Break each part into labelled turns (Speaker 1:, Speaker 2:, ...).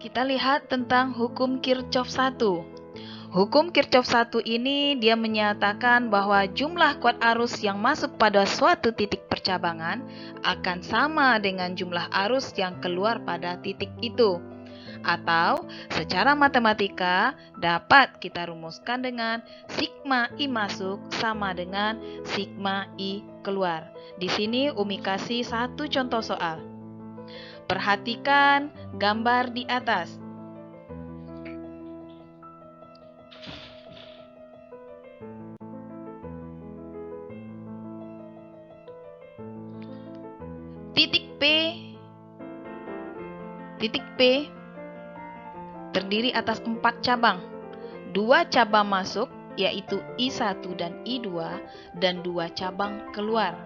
Speaker 1: Kita lihat tentang hukum Kirchhoff 1. Hukum Kirchhoff 1 ini dia menyatakan bahwa jumlah kuat arus yang masuk pada suatu titik percabangan akan sama dengan jumlah arus yang keluar pada titik itu. Atau secara matematika dapat kita rumuskan dengan sigma I masuk sama dengan sigma I keluar. Di sini Umi kasih satu contoh soal. Perhatikan gambar di atas. Titik P terdiri atas 4 cabang. 2 cabang masuk, yaitu I1 dan I2, dan 2 cabang keluar.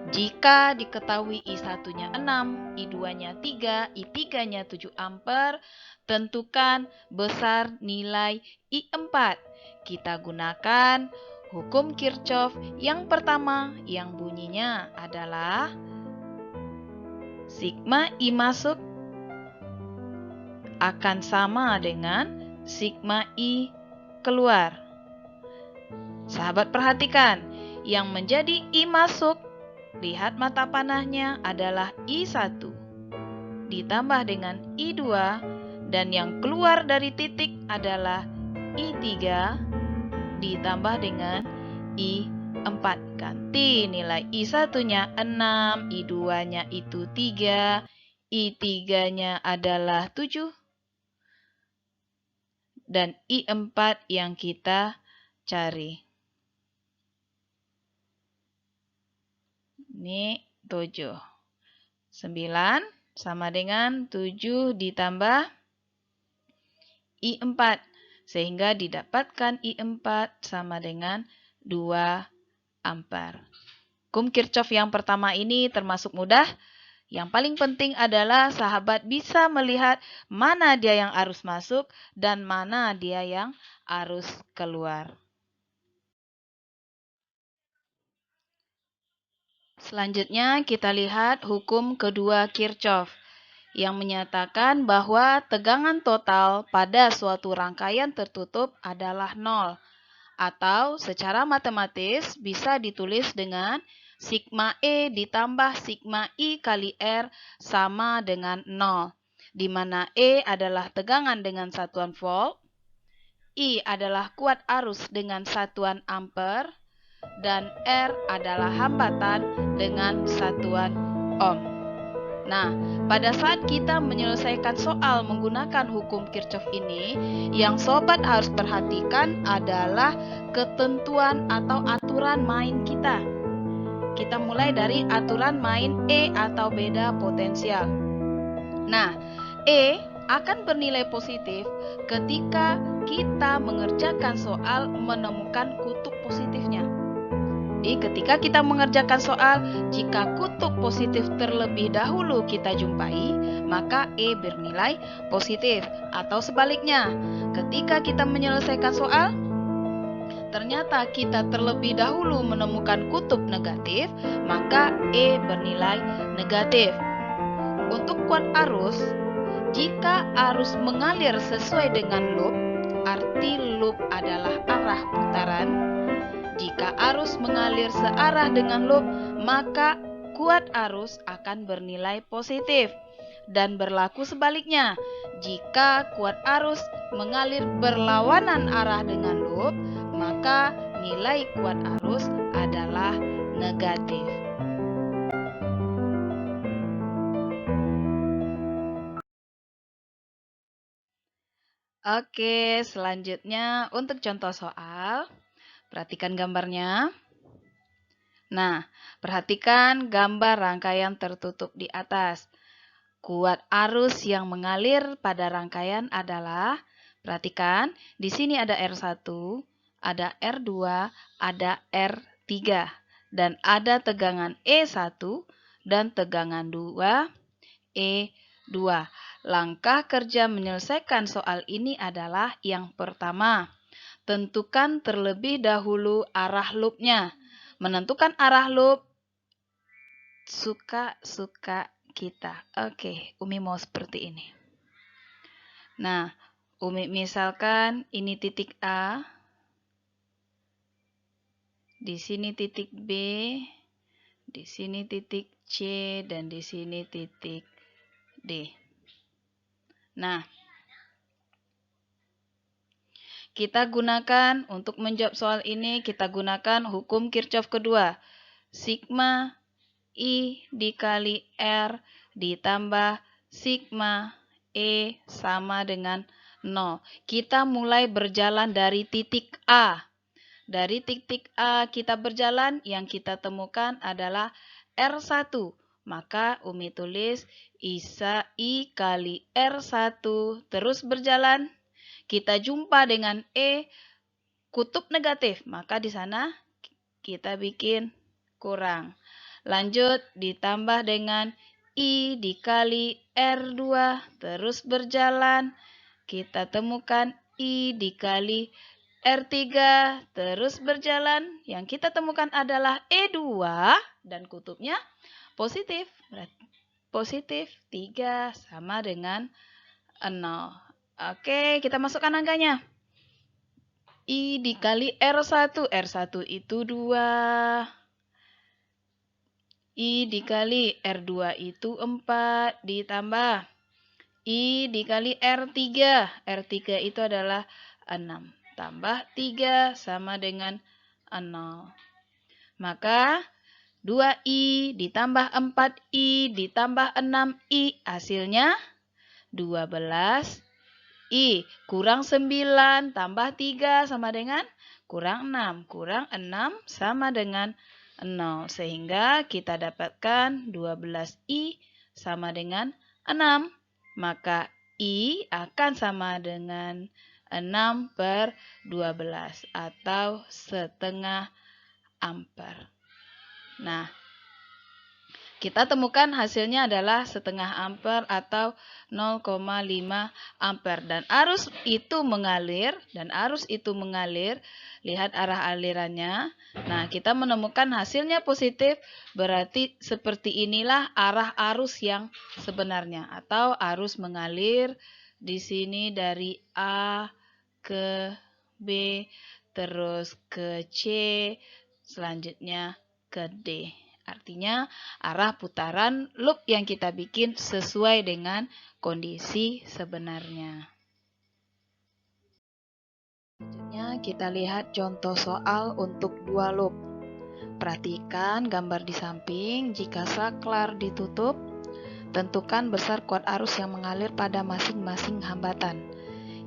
Speaker 1: Jika diketahui I1-nya 6, I2-nya 3, I3-nya 7 ampere, tentukan besar nilai I4. Kita gunakan hukum Kirchhoff yang pertama yang bunyinya adalah sigma I masuk akan sama dengan sigma I keluar. Sahabat perhatikan, yang menjadi I masuk, lihat mata panahnya adalah I1 ditambah dengan I2, dan yang keluar dari titik adalah I3 ditambah dengan I4. Ganti nilai I1-nya 6, I2-nya itu 3, I3-nya adalah 7, dan I4 yang kita cari. Ini 7. 9 sama dengan 7 ditambah I4. Sehingga didapatkan I4 sama dengan 2 ampere. Hukum Kirchhoff yang pertama ini termasuk mudah. Yang paling penting adalah sahabat bisa melihat mana dia yang arus masuk dan mana dia yang arus keluar. Selanjutnya kita lihat hukum kedua Kirchhoff yang menyatakan bahwa tegangan total pada suatu rangkaian tertutup adalah 0. Atau secara matematis bisa ditulis dengan sigma E ditambah sigma I kali R sama dengan 0, di mana E adalah tegangan dengan satuan volt, I adalah kuat arus dengan satuan ampere, dan R adalah hambatan dengan satuan ohm. Nah, pada saat kita menyelesaikan soal menggunakan hukum Kirchhoff ini, yang sobat harus perhatikan adalah ketentuan atau aturan main kita. Kita mulai dari aturan main E atau beda potensial. Nah, E akan bernilai positif ketika kita mengerjakan soal menemukan kutub positifnya. Jadi ketika kita mengerjakan soal, jika kutub positif terlebih dahulu kita jumpai, maka E bernilai positif. Atau sebaliknya, ketika kita menyelesaikan soal, ternyata kita terlebih dahulu menemukan kutub negatif, maka E bernilai negatif. Untuk kuat arus, jika arus mengalir sesuai dengan loop, arti loop adalah arah putaran. Jika arus mengalir searah dengan loop, maka kuat arus akan bernilai positif. Dan berlaku sebaliknya, jika kuat arus mengalir berlawanan arah dengan loop, maka nilai kuat arus adalah negatif. Oke, selanjutnya untuk contoh soal. Perhatikan gambarnya. Nah, perhatikan gambar rangkaian tertutup di atas. Kuat arus yang mengalir pada rangkaian adalah, perhatikan, di sini ada R1, ada R2, ada R3, dan ada tegangan E1 dan tegangan 2, E2. Langkah kerja menyelesaikan soal ini adalah yang pertama, tentukan terlebih dahulu arah loopnya. Menentukan arah loop suka-suka kita. Oke, Umi mau seperti ini. Nah, Umi misalkan ini titik A, di sini titik B, di sini titik C, dan di sini titik D. Nah, kita gunakan untuk menjawab soal ini, kita gunakan hukum Kirchhoff kedua. Sigma I dikali R ditambah sigma E sama dengan 0. Kita mulai berjalan dari titik A. Dari titik A kita berjalan, yang kita temukan adalah R1. Maka Umi tulis I kali R1, terus berjalan. Kita jumpa dengan E kutub negatif, maka di sana kita bikin kurang. Lanjut ditambah dengan I dikali R2, terus berjalan. Kita temukan I dikali R3, terus berjalan. Yang kita temukan adalah E2 dan kutubnya positif. Positif 3 sama dengan 0. Oke, kita masukkan angkanya. I dikali R1. R1 itu 2. I dikali R2 itu 4, ditambah I dikali R3. R3 itu adalah 6. Tambah 3 sama dengan 0. Maka 2I ditambah 4I ditambah 6I, hasilnya 12I. Kurang 9 tambah 3 sama dengan kurang 6. Kurang 6 sama dengan 0. Sehingga kita dapatkan 12I sama dengan 6. Maka I akan sama dengan 6/12 atau setengah ampere. Nah, kita temukan hasilnya adalah setengah ampere atau 0,5 ampere. Dan arus itu mengalir, lihat arah alirannya. Nah, kita menemukan hasilnya positif, berarti seperti inilah arah arus yang sebenarnya. Atau arus mengalir di sini dari A ke B, terus ke C, selanjutnya ke D. Artinya arah putaran loop yang kita bikin sesuai dengan kondisi sebenarnya. Selanjutnya kita lihat contoh soal untuk 2 loop. Perhatikan gambar di samping. Jika saklar ditutup, tentukan besar kuat arus yang mengalir pada masing-masing hambatan.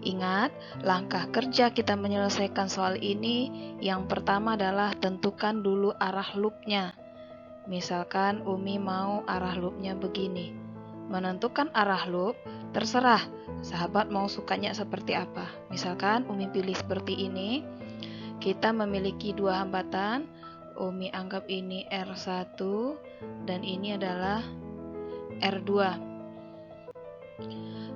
Speaker 1: Ingat, langkah kerja kita menyelesaikan soal ini, yang pertama adalah tentukan dulu arah loopnya. Misalkan Umi mau arah loopnya begini. Menentukan arah loop, terserah sahabat mau sukanya seperti apa. Misalkan Umi pilih seperti ini. Kita memiliki 2 hambatan. Umi anggap ini R1 dan ini adalah R2.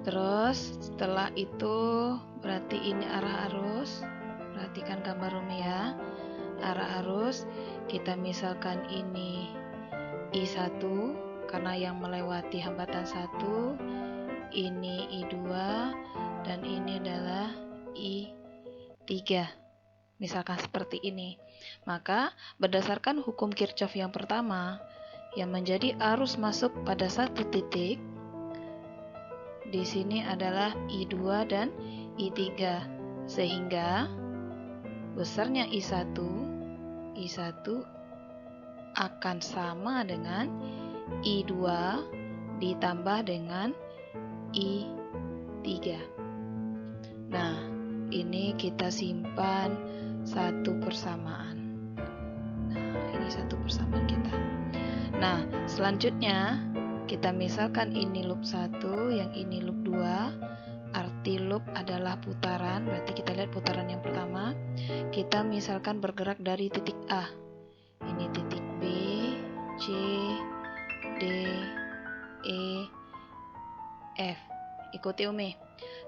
Speaker 1: Terus setelah itu berarti ini arah arus. Perhatikan gambar Umi ya. Arah arus, kita misalkan ini I1 karena yang melewati hambatan 1, ini I2 dan ini adalah I3. Misalkan seperti ini. Maka berdasarkan hukum Kirchhoff yang pertama, yang menjadi arus masuk pada satu titik di sini adalah I2 dan I3, sehingga besarnya I1 akan sama dengan I2 ditambah dengan I3. Nah, ini kita simpan satu persamaan. Nah, ini satu persamaan kita. Nah, selanjutnya kita misalkan ini loop 1, yang ini loop 2. Arti loop adalah putaran, berarti kita lihat putaran yang pertama. Kita misalkan bergerak dari titik A. Ini titik B, C, D, E, F. Ikuti Umi.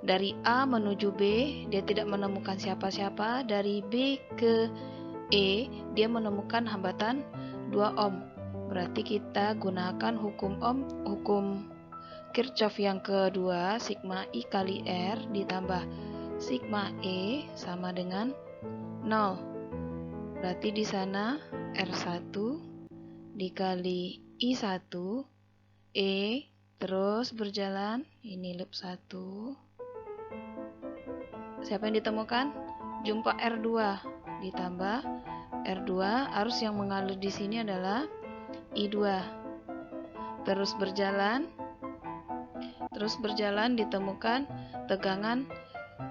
Speaker 1: Dari A menuju B, dia tidak menemukan siapa-siapa. Dari B ke E, dia menemukan hambatan 2 ohm. berarti kita gunakan hukum Kirchhoff yang kedua, sigma I kali R ditambah sigma E sama dengan 0. Berarti di sana R1 dikali I1 E terus berjalan, ini loop 1. Siapa yang ditemukan? Jumpa R2 ditambah R2, arus yang mengalir di sini adalah I2. Terus berjalan ditemukan tegangan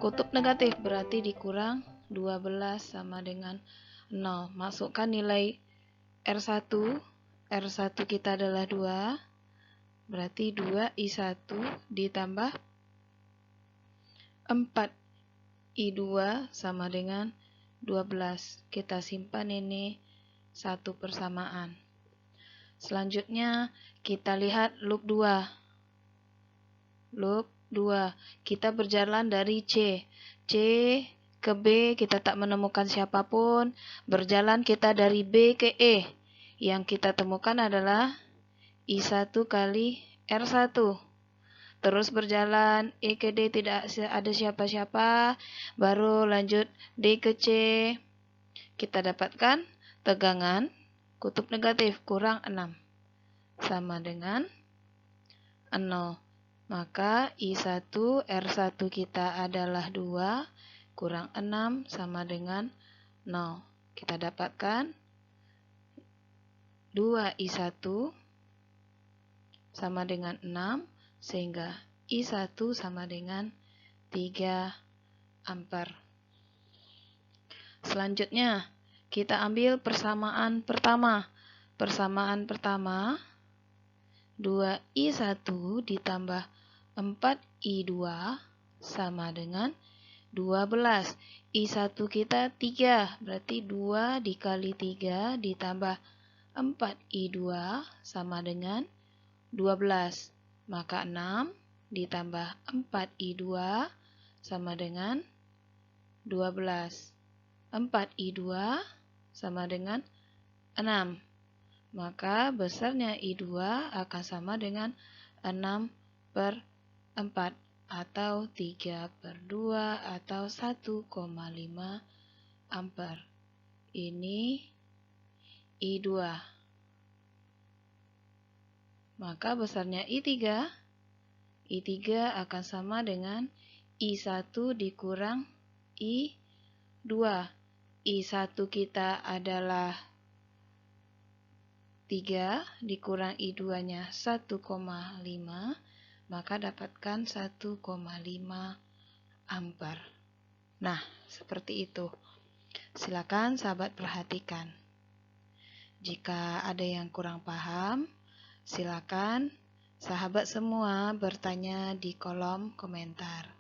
Speaker 1: kutub negatif, berarti dikurang 12 sama dengan 0. Masukkan nilai R1 kita adalah 2, berarti 2I1 ditambah 4I2 sama dengan 12. Kita simpan ini satu persamaan. Selanjutnya kita lihat loop 2. Loop 2, kita berjalan dari C ke B, kita tak menemukan siapapun. Berjalan kita dari B ke E, yang kita temukan adalah I1 kali R1. Terus berjalan E ke D, tidak ada siapa-siapa, baru lanjut D ke C. Kita dapatkan tegangan kutub negatif kurang 6 sama dengan 0. Maka I1 R1 kita adalah 2 kurang 6 sama dengan 0. Kita dapatkan 2I1 sama dengan 6, sehingga I1 sama dengan 3 ampere. Selanjutnya kita ambil persamaan pertama. Persamaan pertama 2I1 ditambah 4I2 sama dengan 12. I1 kita 3, berarti 2 dikali 3 ditambah 4I2 sama dengan 12. Maka 6 ditambah 4I2 sama dengan 12. 4I2 sama dengan 6. Maka besarnya I2 akan sama dengan 6/4 atau 3/2 atau 1,5 ampere. Ini I2. Maka besarnya I3 akan sama dengan I1 dikurang I2. I1 kita adalah 3 dikurang I2-nya 1,5, maka dapatkan 1,5 ampere. Nah, seperti itu. Silakan sahabat perhatikan. Jika ada yang kurang paham, silakan sahabat semua bertanya di kolom komentar.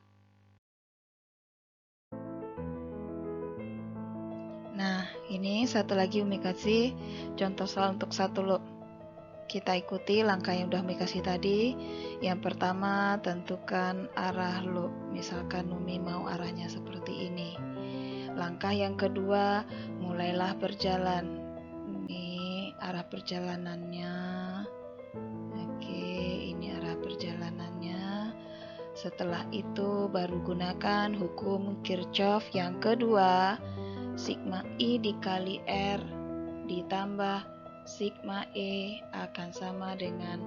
Speaker 1: Nah, ini satu lagi Umi kasih contoh soal untuk satu loop. Kita ikuti langkah yang udah Umi kasih tadi. Yang pertama, tentukan arah loop. Misalkan Umi mau arahnya seperti ini. Langkah yang kedua, mulailah berjalan. Ini arah perjalanannya. Oke, ini arah perjalanannya. Setelah itu baru gunakan hukum Kirchhoff yang kedua. Sigma I dikali R ditambah sigma E akan sama dengan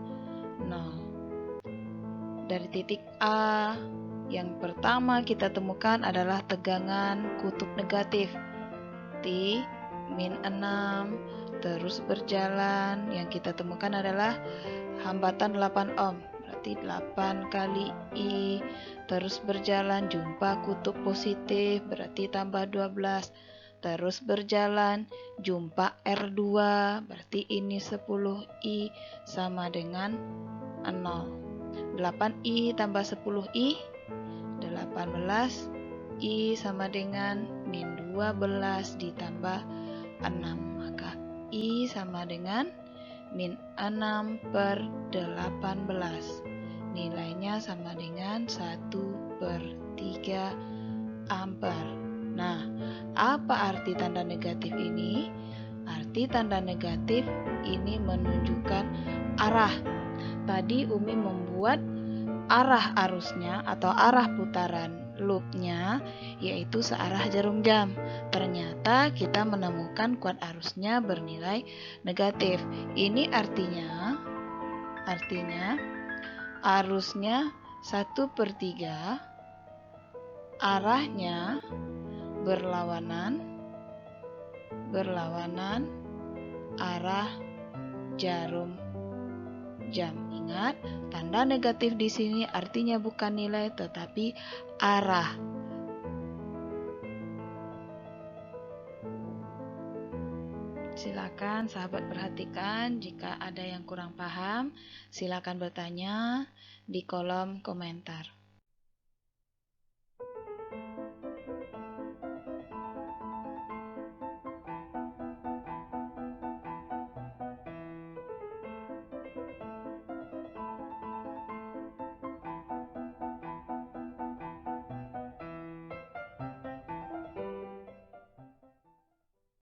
Speaker 1: 0. Dari titik A, yang pertama kita temukan adalah tegangan kutub negatif T min 6. Terus berjalan, yang kita temukan adalah hambatan 8 ohm, berarti 8 kali I. Terus berjalan, jumpa kutub positif, berarti tambah 12. Terus berjalan, jumpa R2, berarti ini 10I sama dengan 0. 8I tambah 10I, 18I sama dengan min 12 ditambah 6. Maka I sama dengan min 6/18. Nilainya sama dengan 1/3 ampere. Nah, apa arti tanda negatif ini? Arti tanda negatif ini menunjukkan arah. Tadi Umi membuat arah arusnya atau arah putaran loopnya yaitu searah jarum jam. Ternyata kita menemukan kuat arusnya bernilai negatif. Ini artinya arusnya 1/3, arahnya berlawanan arah jarum jam. Ingat, tanda negatif di sini artinya bukan nilai tetapi arah. Silakan sahabat perhatikan, jika ada yang kurang paham, silakan bertanya di kolom komentar.